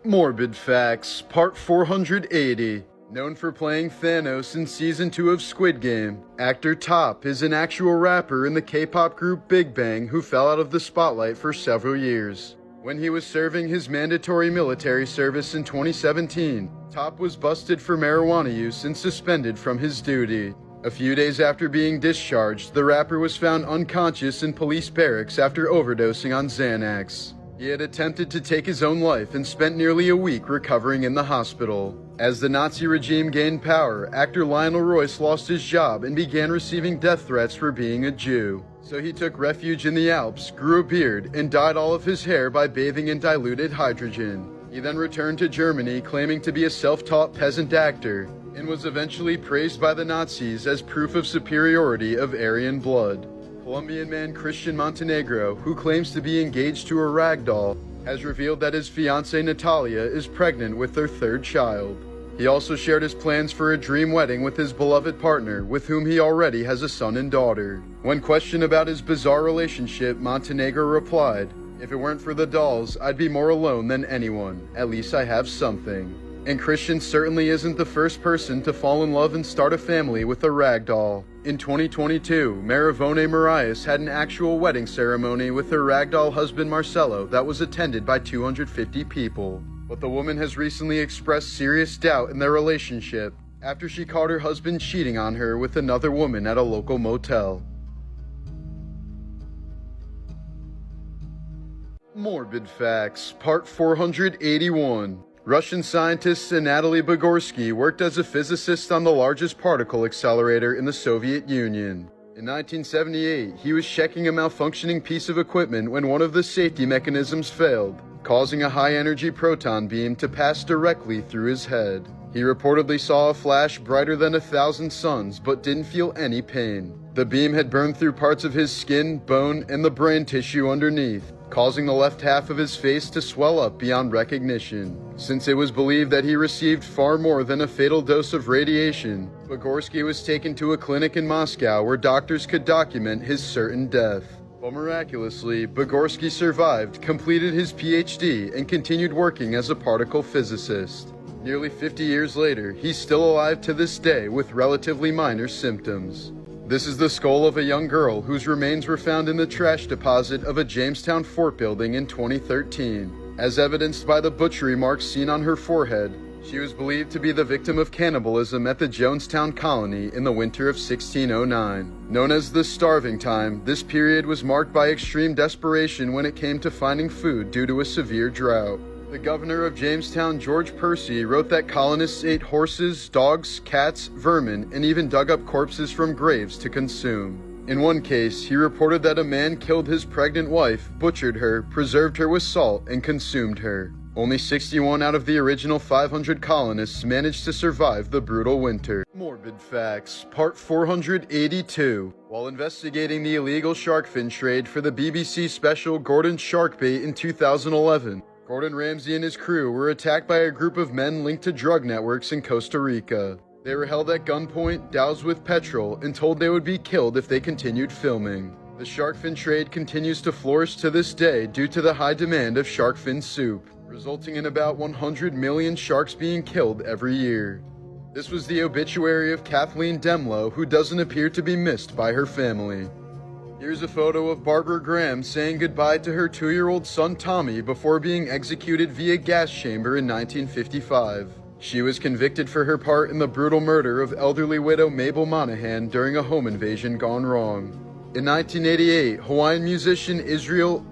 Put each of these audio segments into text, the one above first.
Morbid Facts, Part 480. Known for playing Thanos in Season 2 of Squid Game, actor Top is an actual rapper in the K-pop group Big Bang who fell out of the spotlight for several years. When he was serving his mandatory military service in 2017, Top was busted for marijuana use and suspended from his duty. A few days after being discharged, the rapper was found unconscious in police barracks after overdosing on Xanax. He had attempted to take his own life and spent nearly a week recovering in the hospital. As the Nazi regime gained power, actor Lionel Royce lost his job and began receiving death threats for being a Jew. So he took refuge in the Alps, grew a beard, and dyed all of his hair by bathing in diluted hydrogen. He then returned to Germany claiming to be a self-taught peasant actor, and was eventually praised by the Nazis as proof of superiority of Aryan blood. Colombian man Christian Montenegro, who claims to be engaged to a rag doll, has revealed that his fiancée Natalia is pregnant with their third child. He also shared his plans for a dream wedding with his beloved partner, with whom he already has a son and daughter. When questioned about his bizarre relationship, Montenegro replied, "If it weren't for the dolls, I'd be more alone than anyone. At least I have something." And Christian certainly isn't the first person to fall in love and start a family with a rag doll. In 2022, Maravone Marias had an actual wedding ceremony with her ragdoll husband Marcelo that was attended by 250 people. But the woman has recently expressed serious doubt in their relationship after she caught her husband cheating on her with another woman at a local motel. Morbid Facts, Part 481. Russian scientist Anatoly Bugorsky worked as a physicist on the largest particle accelerator in the Soviet Union. In 1978, he was checking a malfunctioning piece of equipment when one of the safety mechanisms failed, causing a high-energy proton beam to pass directly through his head. He reportedly saw a flash brighter than 1,000 suns, but didn't feel any pain. The beam had burned through parts of his skin, bone, and the brain tissue underneath, causing the left half of his face to swell up beyond recognition. Since it was believed that he received far more than a fatal dose of radiation, Bugorsky was taken to a clinic in Moscow where doctors could document his certain death. But miraculously, Bugorsky survived, completed his PhD, and continued working as a particle physicist. Nearly 50 years later, he's still alive to this day with relatively minor symptoms. This is the skull of a young girl whose remains were found in the trash deposit of a Jamestown fort building in 2013. As evidenced by the butchery marks seen on her forehead, she was believed to be the victim of cannibalism at the Jonestown colony in the winter of 1609. Known as the Starving Time, this period was marked by extreme desperation when it came to finding food due to a severe drought. The governor of Jamestown, George Percy, wrote that colonists ate horses, dogs, cats, vermin, and even dug up corpses from graves to consume. In one case, he reported that a man killed his pregnant wife, butchered her, preserved her with salt, and consumed her. Only 61 out of the original 500 colonists managed to survive the brutal winter. Morbid Facts, Part 482. While investigating the illegal shark fin trade for the BBC special Gordon's Sharkbait in 2011, Gordon Ramsay and his crew were attacked by a group of men linked to drug networks in Costa Rica. They were held at gunpoint, doused with petrol, and told they would be killed if they continued filming. The shark fin trade continues to flourish to this day due to the high demand of shark fin soup, resulting in about 100 million sharks being killed every year. This was the obituary of Kathleen Demlow, who doesn't appear to be missed by her family. Here's a photo of Barbara Graham saying goodbye to her 2-year-old son Tommy before being executed via gas chamber in 1955. She was convicted for her part in the brutal murder of elderly widow Mabel Monahan during a home invasion gone wrong. In 1988, Hawaiian musician Israel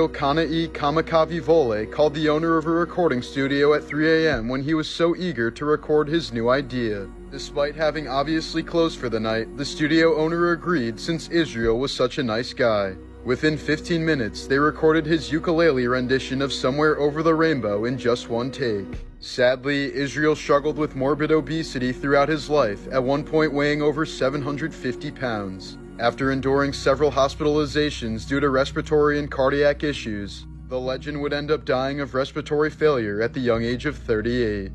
Kana'i Kamakawi Vole called the owner of a recording studio at 3 a.m. when he was so eager to record his new idea. Despite having obviously closed for the night, the studio owner agreed since Israel was such a nice guy. Within 15 minutes, they recorded his ukulele rendition of Somewhere Over the Rainbow in just one take. Sadly, Israel struggled with morbid obesity throughout his life, at one point weighing over 750 pounds. After enduring several hospitalizations due to respiratory and cardiac issues, the legend would end up dying of respiratory failure at the young age of 38.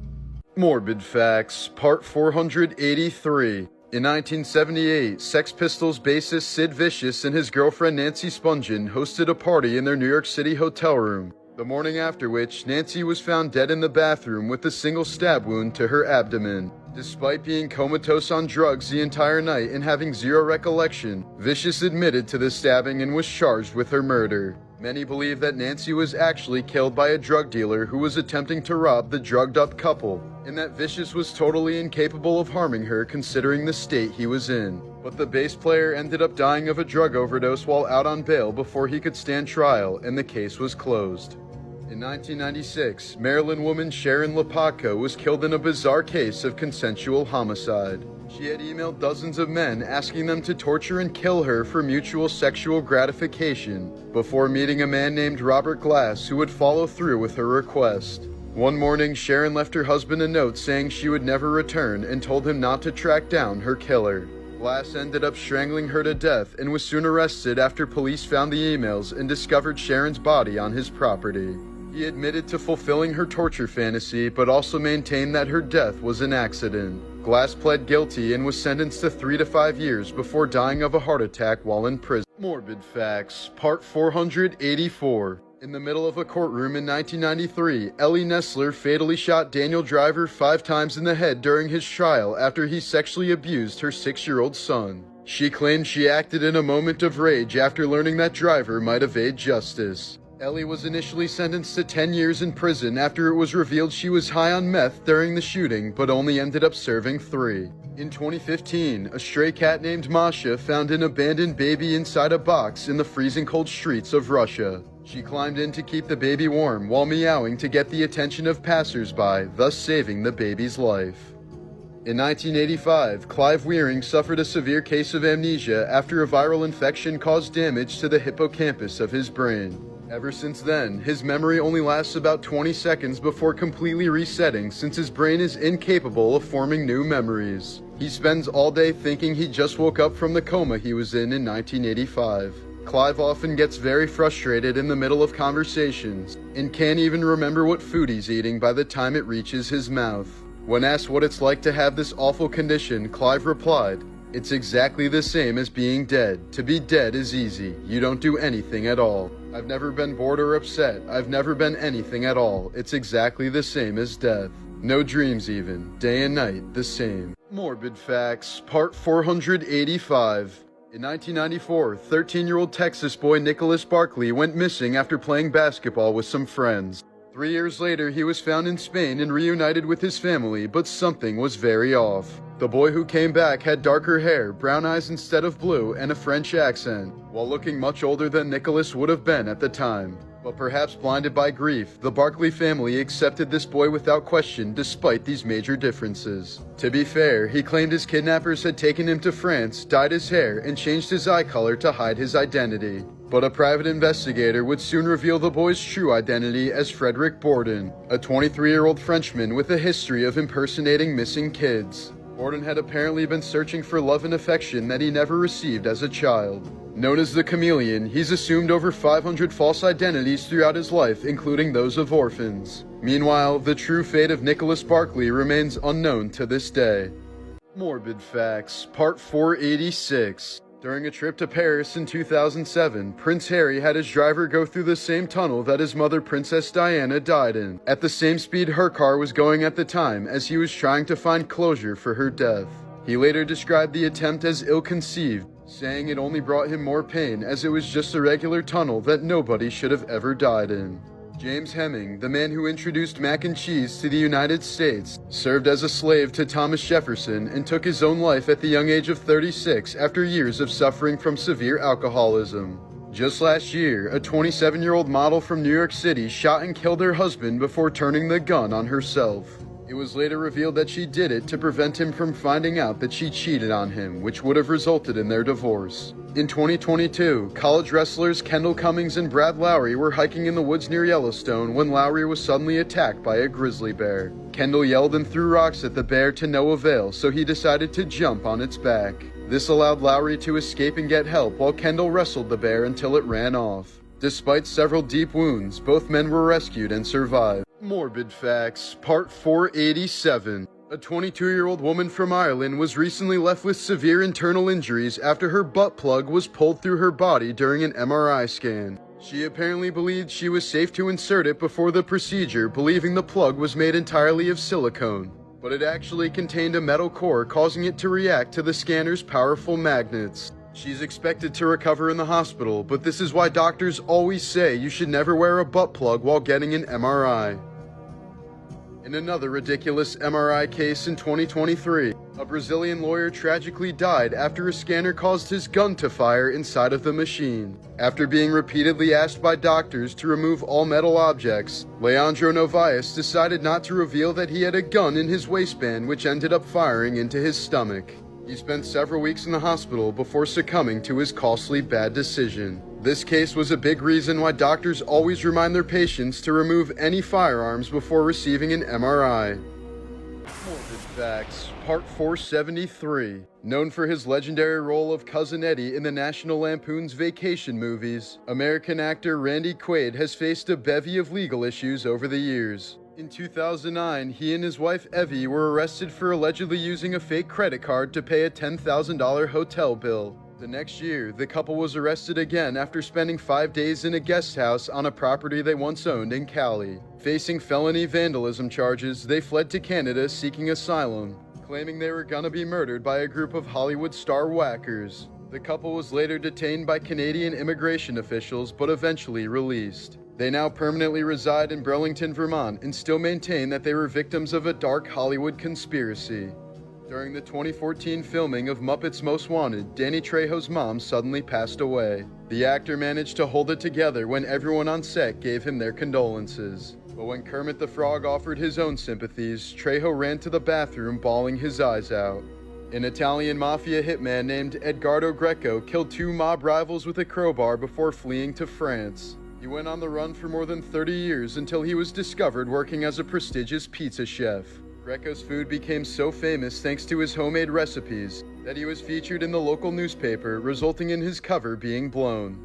Morbid Facts, Part 483. In 1978, Sex Pistols bassist Sid Vicious and his girlfriend Nancy Spungen hosted a party in their New York City hotel room, the morning after which Nancy was found dead in the bathroom with a single stab wound to her abdomen. Despite being comatose on drugs the entire night and having zero recollection, Vicious admitted to the stabbing and was charged with her murder. Many believe that Nancy was actually killed by a drug dealer who was attempting to rob the drugged-up couple, and that Vicious was totally incapable of harming her considering the state he was in. But the bass player ended up dying of a drug overdose while out on bail before he could stand trial, and the case was closed. In 1996, Maryland woman Sharon Lopatko was killed in a bizarre case of consensual homicide. She had emailed dozens of men asking them to torture and kill her for mutual sexual gratification before meeting a man named Robert Glass who would follow through with her request. One morning, Sharon left her husband a note saying she would never return and told him not to track down her killer. Glass ended up strangling her to death and was soon arrested after police found the emails and discovered Sharon's body on his property. He admitted to fulfilling her torture fantasy, but also maintained that her death was an accident. Glass pled guilty and was sentenced to 3 to 5 years before dying of a heart attack while in prison. Morbid Facts, Part 484. In the middle of a courtroom in 1993, Ellie Nessler fatally shot Daniel Driver 5 times in the head during his trial after he sexually abused her 6-year-old son. She claimed she acted in a moment of rage after learning that Driver might evade justice. Ellie was initially sentenced to 10 years in prison after it was revealed she was high on meth during the shooting, but only ended up serving 3. In 2015, a stray cat named Masha found an abandoned baby inside a box in the freezing cold streets of Russia. She climbed in to keep the baby warm while meowing to get the attention of passersby, thus saving the baby's life. In 1985, Clive Wearing suffered a severe case of amnesia after a viral infection caused damage to the hippocampus of his brain. Ever since then, his memory only lasts about 20 seconds before completely resetting since his brain is incapable of forming new memories. He spends all day thinking he just woke up from the coma he was in 1985. Clive often gets very frustrated in the middle of conversations and can't even remember what food he's eating by the time it reaches his mouth. When asked what it's like to have this awful condition, Clive replied, "It's exactly the same as being dead. To be dead is easy. You don't do anything at all. I've never been bored or upset. I've never been anything at all. It's exactly the same as death. No dreams even. Day and night, the same." Morbid Facts, Part 485. In 1994, 13-year-old Texas boy Nicholas Barkley went missing after playing basketball with some friends. 3 years later, he was found in Spain and reunited with his family, but something was very off. The boy who came back had darker hair, brown eyes instead of blue, and a French accent, while looking much older than Nicholas would have been at the time. But perhaps blinded by grief, the Barkley family accepted this boy without question despite these major differences. To be fair, he claimed his kidnappers had taken him to France, dyed his hair, and changed his eye color to hide his identity. But a private investigator would soon reveal the boy's true identity as Frederick Bourdon, a 23-year-old Frenchman with a history of impersonating missing kids. Bourdon had apparently been searching for love and affection that he never received as a child. Known as the Chameleon, he's assumed over 500 false identities throughout his life, including those of orphans. Meanwhile, the true fate of Nicholas Barkley remains unknown to this day. Morbid Facts, Part 486. During a trip to Paris in 2007, Prince Harry had his driver go through the same tunnel that his mother Princess Diana died in, at the same speed her car was going at the time, as he was trying to find closure for her death. He later described the attempt as ill-conceived, saying it only brought him more pain as it was just a regular tunnel that nobody should have ever died in. James Heming, the man who introduced mac and cheese to the United States, served as a slave to Thomas Jefferson and took his own life at the young age of 36 after years of suffering from severe alcoholism. Just last year, a 27-year-old model from New York City shot and killed her husband before turning the gun on herself. It was later revealed that she did it to prevent him from finding out that she cheated on him, which would have resulted in their divorce. In 2022, college wrestlers Kendall Cummings and Brad Lowry were hiking in the woods near Yellowstone when Lowry was suddenly attacked by a grizzly bear. Kendall yelled and threw rocks at the bear to no avail, so he decided to jump on its back. This allowed Lowry to escape and get help while Kendall wrestled the bear until it ran off. Despite several deep wounds, both men were rescued and survived. Morbid Facts, Part 487. A 22-year-old woman from Ireland was recently left with severe internal injuries after her butt plug was pulled through her body during an MRI scan. She apparently believed she was safe to insert it before the procedure, believing the plug was made entirely of silicone. But it actually contained a metal core, causing it to react to the scanner's powerful magnets. She's expected to recover in the hospital, but this is why doctors always say you should never wear a butt plug while getting an MRI. In another ridiculous MRI case in 2023, a Brazilian lawyer tragically died after a scanner caused his gun to fire inside of the machine. After being repeatedly asked by doctors to remove all metal objects, Leandro Novaes decided not to reveal that he had a gun in his waistband, which ended up firing into his stomach. He spent several weeks in the hospital before succumbing to his costly bad decision. This case was a big reason why doctors always remind their patients to remove any firearms before receiving an MRI. Morbid Facts, Part 473. Known for his legendary role of Cousin Eddie in the National Lampoon's Vacation movies, American actor Randy Quaid has faced a bevy of legal issues over the years. In 2009, he and his wife Evie were arrested for allegedly using a fake credit card to pay a $10,000 hotel bill. The next year, the couple was arrested again after spending 5 days in a guest house on a property they once owned in Cali. Facing felony vandalism charges, they fled to Canada seeking asylum, claiming they were gonna be murdered by a group of Hollywood star whackers. The couple was later detained by Canadian immigration officials but eventually released. They now permanently reside in Burlington, Vermont, and still maintain that they were victims of a dark Hollywood conspiracy. During the 2014 filming of Muppets Most Wanted, Danny Trejo's mom suddenly passed away. The actor managed to hold it together when everyone on set gave him their condolences. But when Kermit the Frog offered his own sympathies, Trejo ran to the bathroom bawling his eyes out. An Italian mafia hitman named Edgardo Greco killed 2 mob rivals with a crowbar before fleeing to France. He went on the run for more than 30 years until he was discovered working as a prestigious pizza chef. Greco's food became so famous thanks to his homemade recipes that he was featured in the local newspaper, resulting in his cover being blown.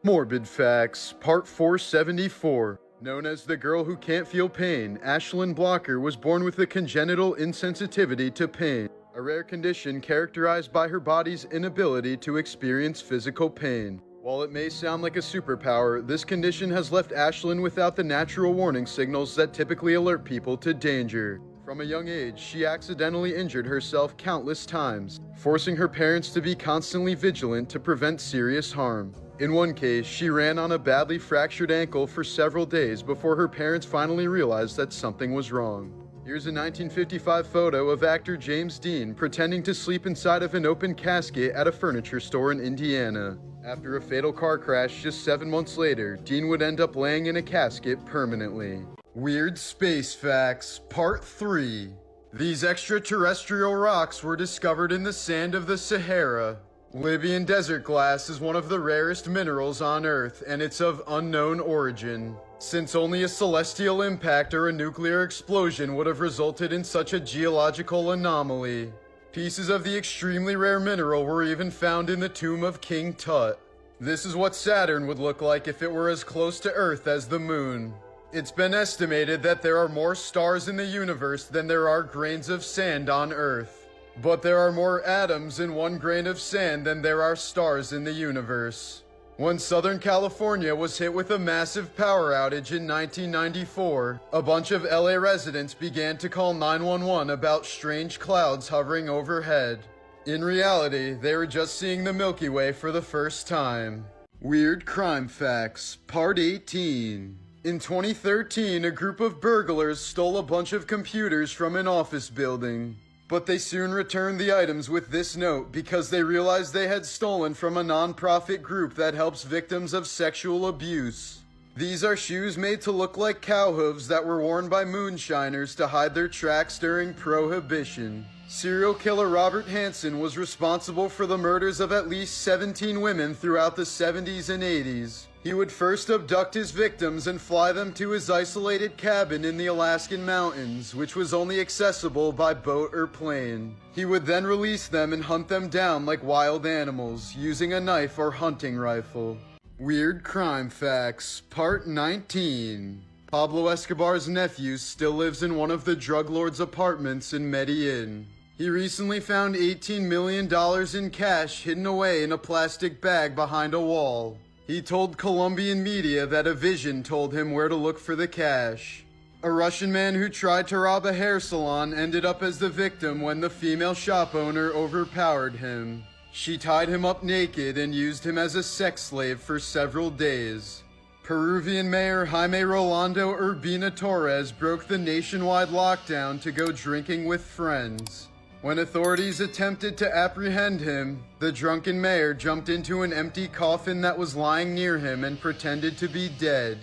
Morbid Facts, Part 474. Known as the girl who can't feel pain, Ashlyn Blocker was born with a congenital insensitivity to pain, a rare condition characterized by her body's inability to experience physical pain. While it may sound like a superpower, this condition has left Ashlyn without the natural warning signals that typically alert people to danger. From a young age, she accidentally injured herself countless times, forcing her parents to be constantly vigilant to prevent serious harm. In one case, she ran on a badly fractured ankle for several days before her parents finally realized that something was wrong. Here's a 1955 photo of actor James Dean pretending to sleep inside of an open casket at a furniture store in Indiana. After a fatal car crash just 7 months later, Dean would end up laying in a casket permanently. Weird Space Facts, Part 3. These extraterrestrial rocks were discovered in the sand of the Sahara. Libyan desert glass is one of the rarest minerals on Earth, and it's of unknown origin. Since only a celestial impact or a nuclear explosion would have resulted in such a geological anomaly. Pieces of the extremely rare mineral were even found in the tomb of King Tut. This is what Saturn would look like if it were as close to Earth as the Moon. It's been estimated that there are more stars in the universe than there are grains of sand on Earth. But there are more atoms in 1 grain of sand than there are stars in the universe. When Southern California was hit with a massive power outage in 1994, a bunch of LA residents began to call 911 about strange clouds hovering overhead. In reality, they were just seeing the Milky Way for the first time. Weird Crime Facts, Part 18. In 2013, a group of burglars stole a bunch of computers from an office building. But they soon returned the items with this note because they realized they had stolen from a non-profit group that helps victims of sexual abuse. These are shoes made to look like cow hooves that were worn by moonshiners to hide their tracks during Prohibition. Serial killer Robert Hansen was responsible for the murders of at least 17 women throughout the 70s and 80s. He would first abduct his victims and fly them to his isolated cabin in the Alaskan mountains, which was only accessible by boat or plane. He would then release them and hunt them down like wild animals, using a knife or hunting rifle. Weird Crime Facts, Part 19. Pablo Escobar's nephew still lives in one of the drug lord's apartments in Medellin. He recently found $18 million in cash hidden away in a plastic bag behind a wall. He told Colombian media that a vision told him where to look for the cash. A Russian man who tried to rob a hair salon ended up as the victim when the female shop owner overpowered him. She tied him up naked and used him as a sex slave for several days. Peruvian Mayor Jaime Rolando Urbina Torres broke the nationwide lockdown to go drinking with friends. When authorities attempted to apprehend him, the drunken mayor jumped into an empty coffin that was lying near him and pretended to be dead.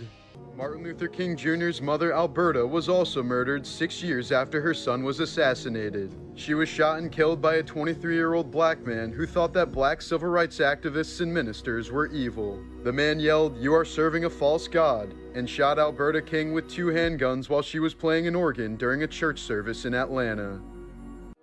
Martin Luther King Jr.'s mother, Alberta, was also murdered 6 years after her son was assassinated. She was shot and killed by a 23-year-old black man who thought that black civil rights activists and ministers were evil. The man yelled, "You are serving a false god," and shot Alberta King with 2 handguns while she was playing an organ during a church service in Atlanta.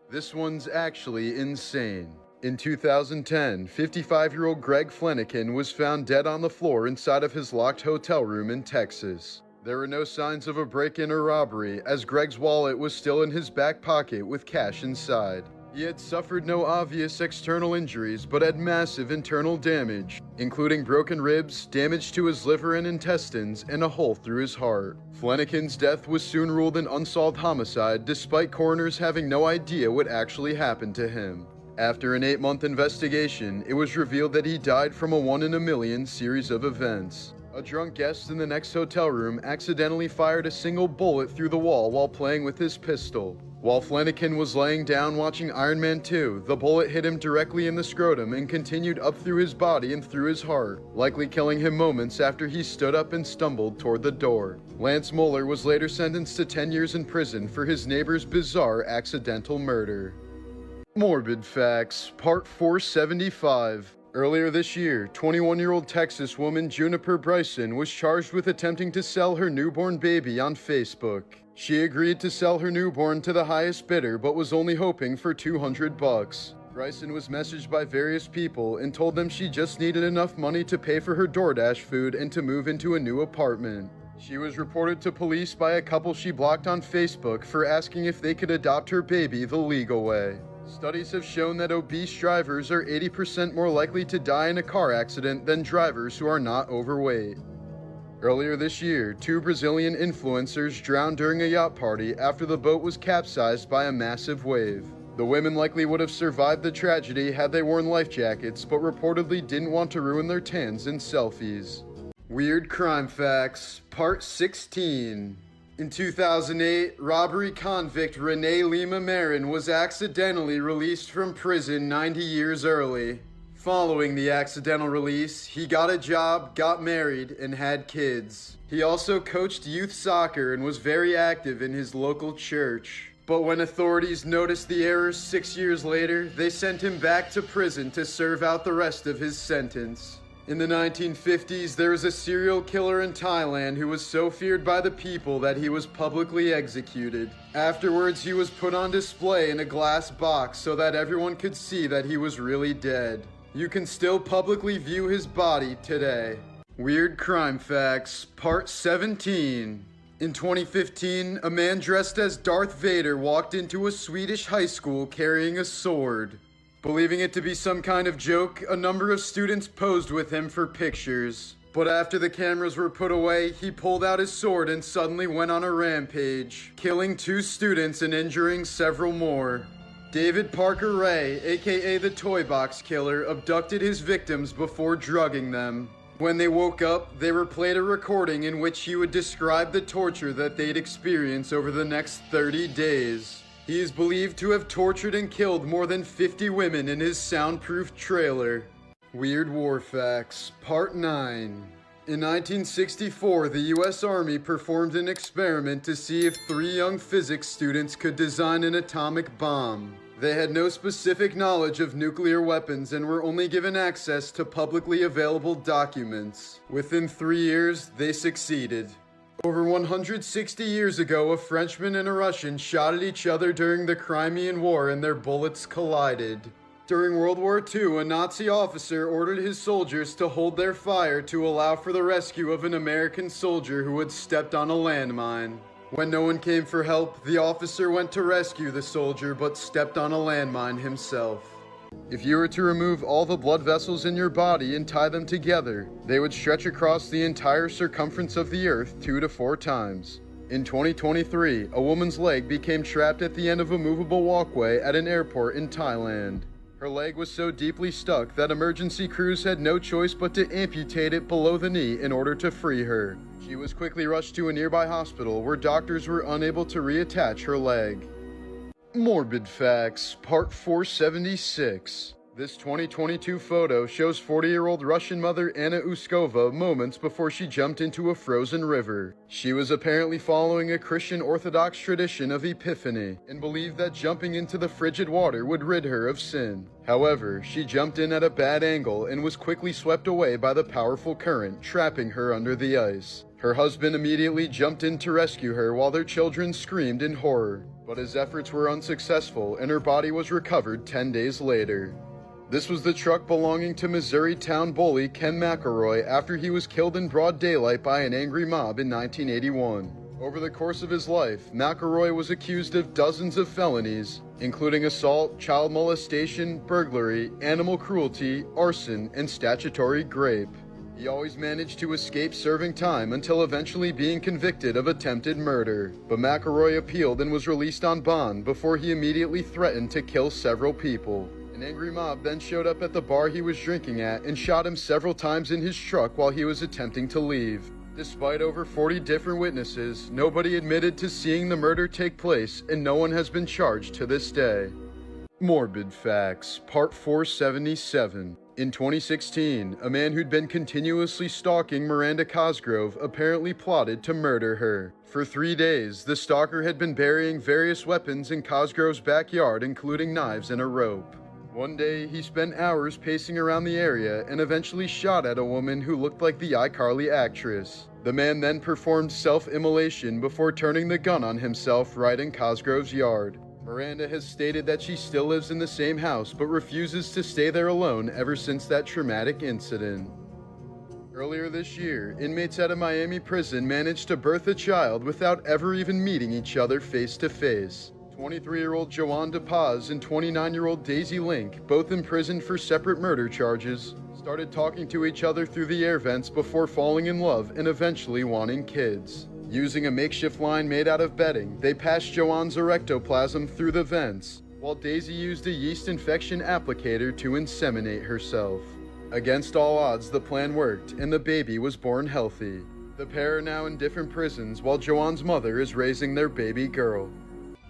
This one's actually insane. In 2010, 55-year-old Greg Flanagan was found dead on the floor inside of his locked hotel room in Texas. There were no signs of a break-in or robbery, as Greg's wallet was still in his back pocket with cash inside. He had suffered no obvious external injuries, but had massive internal damage, including broken ribs, damage to his liver and intestines, and a hole through his heart. Flanagan's death was soon ruled an unsolved homicide, despite coroners having no idea what actually happened to him. After an 8-month investigation, it was revealed that he died from a 1 in a million series of events. A drunk guest in the next hotel room accidentally fired a single bullet through the wall while playing with his pistol. While Flanagan was laying down watching Iron Man 2, the bullet hit him directly in the scrotum and continued up through his body and through his heart, likely killing him moments after he stood up and stumbled toward the door. Lance Moeller was later sentenced to 10 years in prison for his neighbor's bizarre accidental murder. Morbid Facts, Part 475. Earlier this year, 21-year-old Texas woman Juniper Bryson was charged with attempting to sell her newborn baby on Facebook. She agreed to sell her newborn to the highest bidder, but was only hoping for $200. Bryson was messaged by various people and told them she just needed enough money to pay for her DoorDash food and to move into a new apartment. She was reported to police by a couple she blocked on Facebook for asking if they could adopt her baby the legal way. Studies have shown that obese drivers are 80% more likely to die in a car accident than drivers who are not overweight. Earlier this year, 2 Brazilian influencers drowned during a yacht party after the boat was capsized by a massive wave. The women likely would have survived the tragedy had they worn life jackets, but reportedly didn't want to ruin their tans in selfies. Weird Crime Facts, Part 16. In 2008, robbery convict Renee Lima Marin was accidentally released from prison 90 years early. Following the accidental release, he got a job, got married, and had kids. He also coached youth soccer and was very active in his local church. But when authorities noticed the errors 6 years later, they sent him back to prison to serve out the rest of his sentence. In the 1950s, there was a serial killer in Thailand who was so feared by the people that he was publicly executed. Afterwards, he was put on display in a glass box so that everyone could see that he was really dead. You can still publicly view his body today. Weird Crime Facts, Part 17. In 2015, a man dressed as Darth Vader walked into a Swedish high school carrying a sword. Believing it to be some kind of joke, a number of students posed with him for pictures. But after the cameras were put away, he pulled out his sword and suddenly went on a rampage, killing 2 students and injuring several more. David Parker Ray, aka the Toy Box Killer, abducted his victims before drugging them. When they woke up, they replayed a recording in which he would describe the torture that they'd experience over the next 30 days. He is believed to have tortured and killed more than 50 women in his soundproof trailer. Weird War Facts, Part 9. In 1964, the U.S. Army performed an experiment to see if 3 young physics students could design an atomic bomb. They had no specific knowledge of nuclear weapons and were only given access to publicly available documents. Within 3 years, they succeeded. Over 160 years ago, a Frenchman and a Russian shot at each other during the Crimean War and their bullets collided. During World War II, a Nazi officer ordered his soldiers to hold their fire to allow for the rescue of an American soldier who had stepped on a landmine. When no one came for help, the officer went to rescue the soldier but stepped on a landmine himself. If you were to remove all the blood vessels in your body and tie them together, they would stretch across the entire circumference of the earth 2 to 4 times. In 2023, a woman's leg became trapped at the end of a movable walkway at an airport in Thailand. Her leg was so deeply stuck that emergency crews had no choice but to amputate it below the knee in order to free her. She was quickly rushed to a nearby hospital where doctors were unable to reattach her leg. Morbid Facts, Part 476. This 2022 photo shows 40-year-old Russian mother Anna Uskova moments before she jumped into a frozen river. She was apparently following a Christian Orthodox tradition of Epiphany and believed that jumping into the frigid water would rid her of sin. However, she jumped in at a bad angle and was quickly swept away by the powerful current, trapping her under the ice. Her husband immediately jumped in to rescue her while their children screamed in horror. But his efforts were unsuccessful and her body was recovered 10 days later. This was the truck belonging to Missouri town bully Ken McElroy after he was killed in broad daylight by an angry mob in 1981. Over the course of his life, McElroy was accused of dozens of felonies, including assault, child molestation, burglary, animal cruelty, arson, and statutory rape. He always managed to escape serving time until eventually being convicted of attempted murder. But McElroy appealed and was released on bond before he immediately threatened to kill several people. An angry mob then showed up at the bar he was drinking at and shot him several times in his truck while he was attempting to leave. Despite over 40 different witnesses, nobody admitted to seeing the murder take place and no one has been charged to this day. Morbid Facts, Part 477. In 2016, a man who'd been continuously stalking Miranda Cosgrove apparently plotted to murder her. For 3 days, the stalker had been burying various weapons in Cosgrove's backyard, including knives and a rope. One day, he spent hours pacing around the area and eventually shot at a woman who looked like the iCarly actress. The man then performed self-immolation before turning the gun on himself right in Cosgrove's yard. Miranda has stated that she still lives in the same house but refuses to stay there alone ever since that traumatic incident. Earlier this year, inmates at a Miami prison managed to birth a child without ever even meeting each other face to face. 23-year-old Joanne DePaz and 29-year-old Daisy Link, both imprisoned for separate murder charges, started talking to each other through the air vents before falling in love and eventually wanting kids. Using a makeshift line made out of bedding, they passed Joanne's erectoplasm through the vents, while Daisy used a yeast infection applicator to inseminate herself. Against all odds, the plan worked, and the baby was born healthy. The pair are now in different prisons, while Joanne's mother is raising their baby girl.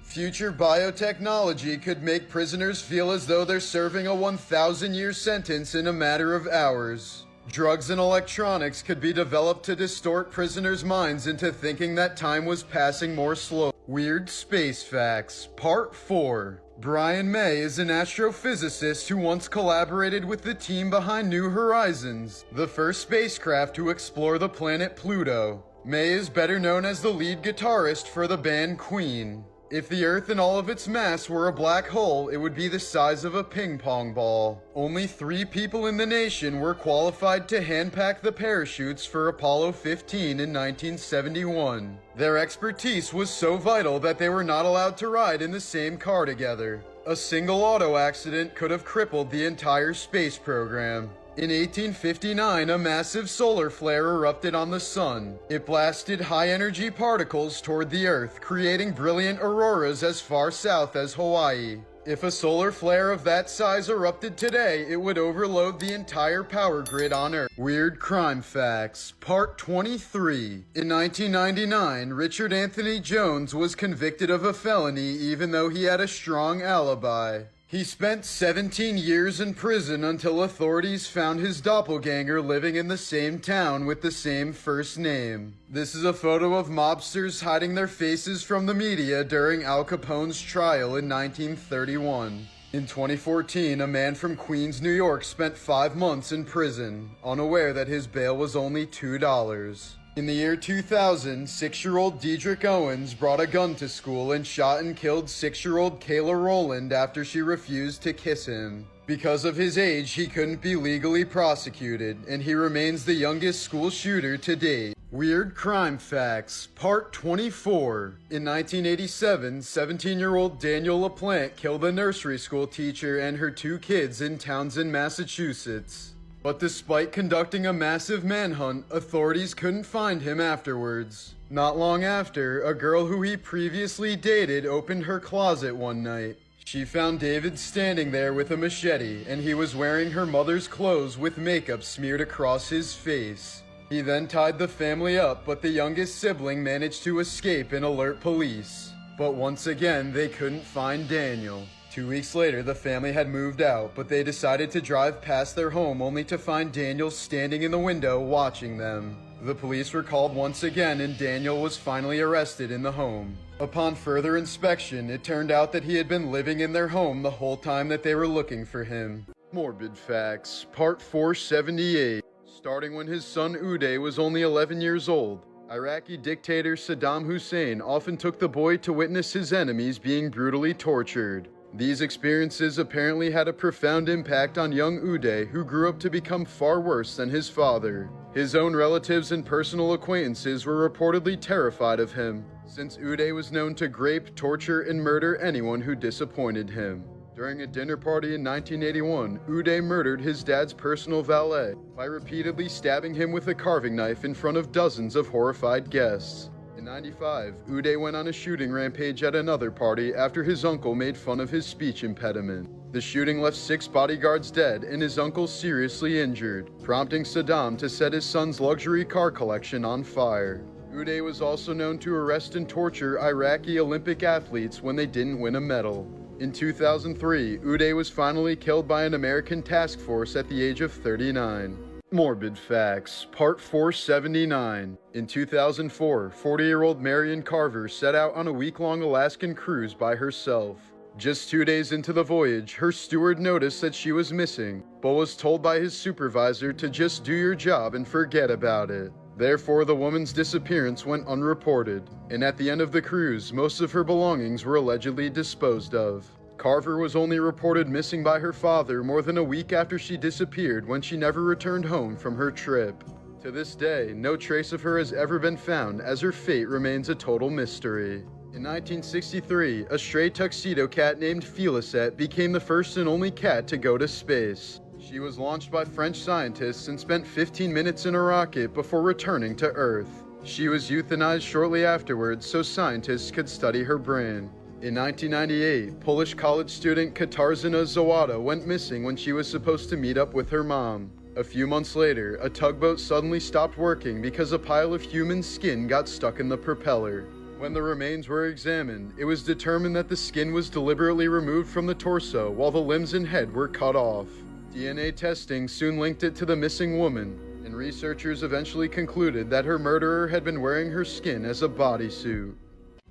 Future biotechnology could make prisoners feel as though they're serving a 1,000-year sentence in a matter of hours. Drugs and electronics could be developed to distort prisoners' minds into thinking that time was passing more slowly. Weird Space Facts, Part 4. Brian May is an astrophysicist who once collaborated with the team behind New Horizons, the first spacecraft to explore the planet Pluto. May is better known as the lead guitarist for the band Queen. If the Earth and all of its mass were a black hole, it would be the size of a ping pong ball. Only 3 people in the nation were qualified to handpack the parachutes for Apollo 15 in 1971. Their expertise was so vital that they were not allowed to ride in the same car together. A single auto accident could have crippled the entire space program. In 1859, a massive solar flare erupted on the sun. It blasted high-energy particles toward the Earth, creating brilliant auroras as far south as Hawaii. If a solar flare of that size erupted today, it would overload the entire power grid on Earth. Weird Crime Facts, Part 23. In 1999, Richard Anthony Jones was convicted of a felony even though he had a strong alibi. He spent 17 years in prison until authorities found his doppelganger living in the same town with the same first name. This is a photo of mobsters hiding their faces from the media during Al Capone's trial in 1931. In 2014, a man from Queens, New York spent 5 months in prison, unaware that his bail was only $2. In the year 2000, 6-year-old Diedrich Owens brought a gun to school and shot and killed 6-year-old Kayla Rowland after she refused to kiss him. Because of his age, he couldn't be legally prosecuted, and he remains the youngest school shooter to date. Weird Crime Facts, Part 24. In 1987, 17-year-old Daniel LaPlante killed a nursery school teacher and her 2 kids in Townsend, Massachusetts. But despite conducting a massive manhunt, authorities couldn't find him afterwards. Not long after, a girl who he previously dated opened her closet one night. She found David standing there with a machete, and he was wearing her mother's clothes with makeup smeared across his face. He then tied the family up, but the youngest sibling managed to escape and alert police. But once again, they couldn't find Daniel. 2 weeks later, the family had moved out, but they decided to drive past their home only to find Daniel standing in the window watching them. The police were called once again, and Daniel was finally arrested in the home. Upon further inspection, it turned out that he had been living in their home the whole time that they were looking for him. Morbid Facts, Part 478. Starting when his son Uday was only 11 years old, Iraqi dictator Saddam Hussein often took the boy to witness his enemies being brutally tortured. These experiences apparently had a profound impact on young Uday, who grew up to become far worse than his father. His own relatives and personal acquaintances were reportedly terrified of him, since Uday was known to grape, torture, and murder anyone who disappointed him. During a dinner party in 1981, Uday murdered his dad's personal valet by repeatedly stabbing him with a carving knife in front of dozens of horrified guests. In 1995, Uday went on a shooting rampage at another party after his uncle made fun of his speech impediment. The shooting left 6 bodyguards dead and his uncle seriously injured, prompting Saddam to set his son's luxury car collection on fire. Uday was also known to arrest and torture Iraqi Olympic athletes when they didn't win a medal. In 2003, Uday was finally killed by an American task force at the age of 39. Morbid Facts, Part 479. In 2004, 40-year-old Marion Carver set out on a week-long Alaskan cruise by herself. Just 2 days into the voyage, her steward noticed that she was missing, but was told by his supervisor to just do your job and forget about it. Therefore, the woman's disappearance went unreported, and at the end of the cruise, most of her belongings were allegedly disposed of. Carver was only reported missing by her father more than a week after she disappeared, when she never returned home from her trip. To this day, no trace of her has ever been found, as her fate remains a total mystery. In 1963, a stray tuxedo cat named Felicette became the first and only cat to go to space. She was launched by French scientists and spent 15 minutes in a rocket before returning to Earth. She was euthanized shortly afterwards so scientists could study her brain. In 1998, Polish college student Katarzyna Zawada went missing when she was supposed to meet up with her mom. A few months later, a tugboat suddenly stopped working because a pile of human skin got stuck in the propeller. When the remains were examined, it was determined that the skin was deliberately removed from the torso while the limbs and head were cut off. DNA testing soon linked it to the missing woman, and researchers eventually concluded that her murderer had been wearing her skin as a bodysuit.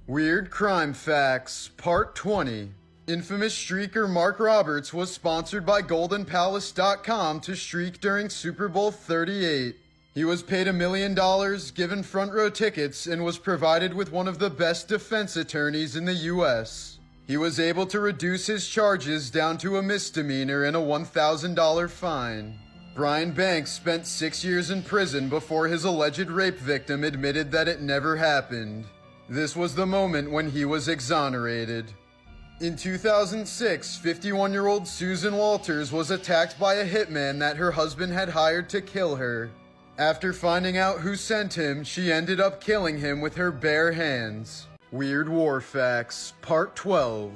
Weird Crime Facts, Part 20. Infamous streaker Mark Roberts was sponsored by GoldenPalace.com to streak during Super Bowl 38. He was paid $1 million, given front row tickets, and was provided with one of the best defense attorneys in the U.S. He was able to reduce his charges down to a misdemeanor and a $1,000 fine. Brian Banks spent 6 years in prison before his alleged rape victim admitted that it never happened. This was the moment when he was exonerated. In 2006, 51-year-old Susan Walters was attacked by a hitman that her husband had hired to kill her. After finding out who sent him, she ended up killing him with her bare hands. Weird War Facts, Part 12.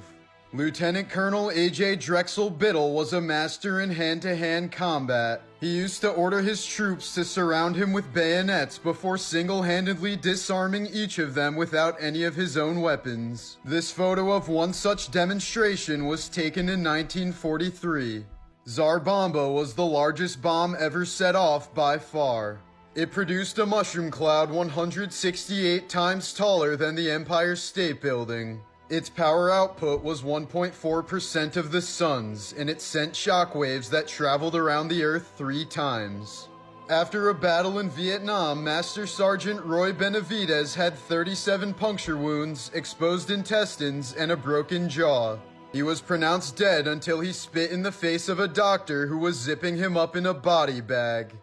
Lieutenant Colonel A.J. Drexel Biddle was a master in hand-to-hand combat. He used to order his troops to surround him with bayonets before single-handedly disarming each of them without any of his own weapons. This photo of one such demonstration was taken in 1943. Tsar Bomba was the largest bomb ever set off by far. It produced a mushroom cloud 168 times taller than the Empire State Building. Its power output was 1.4% of the sun's, and it sent shockwaves that traveled around the Earth 3 times. After a battle in Vietnam, Master Sergeant Roy Benavidez had 37 puncture wounds, exposed intestines, and a broken jaw. He was pronounced dead until he spit in the face of a doctor who was zipping him up in a body bag.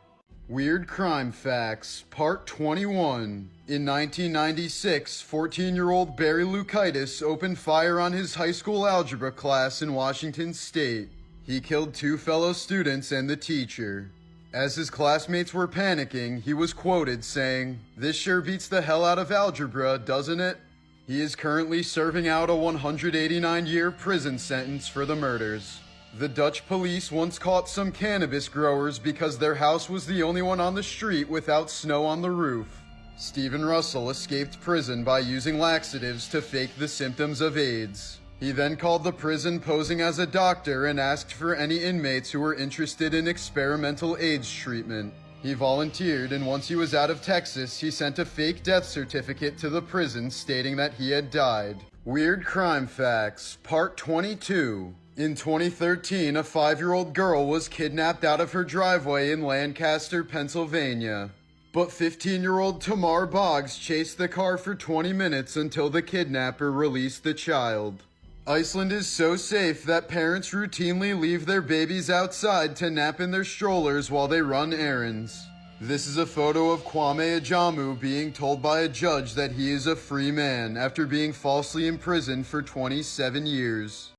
Weird Crime Facts, Part 21. In 1996, 14-year-old Barry Lukaitis opened fire on his high school algebra class in Washington State. He killed 2 fellow students and the teacher. As his classmates were panicking, he was quoted saying, "This sure beats the hell out of algebra, doesn't it?" He is currently serving out a 189-year prison sentence for the murders. The Dutch police once caught some cannabis growers because their house was the only one on the street without snow on the roof. Stephen Russell escaped prison by using laxatives to fake the symptoms of AIDS. He then called the prison posing as a doctor and asked for any inmates who were interested in experimental AIDS treatment. He volunteered, and once he was out of Texas, he sent a fake death certificate to the prison stating that he had died. Weird Crime Facts, Part 22. In 2013, a 5-year-old girl was kidnapped out of her driveway in Lancaster, Pennsylvania. But 15-year-old Tamar Boggs chased the car for 20 minutes until the kidnapper released the child. Iceland is so safe that parents routinely leave their babies outside to nap in their strollers while they run errands. This is a photo of Kwame Ajamu being told by a judge that he is a free man after being falsely imprisoned for 27 years.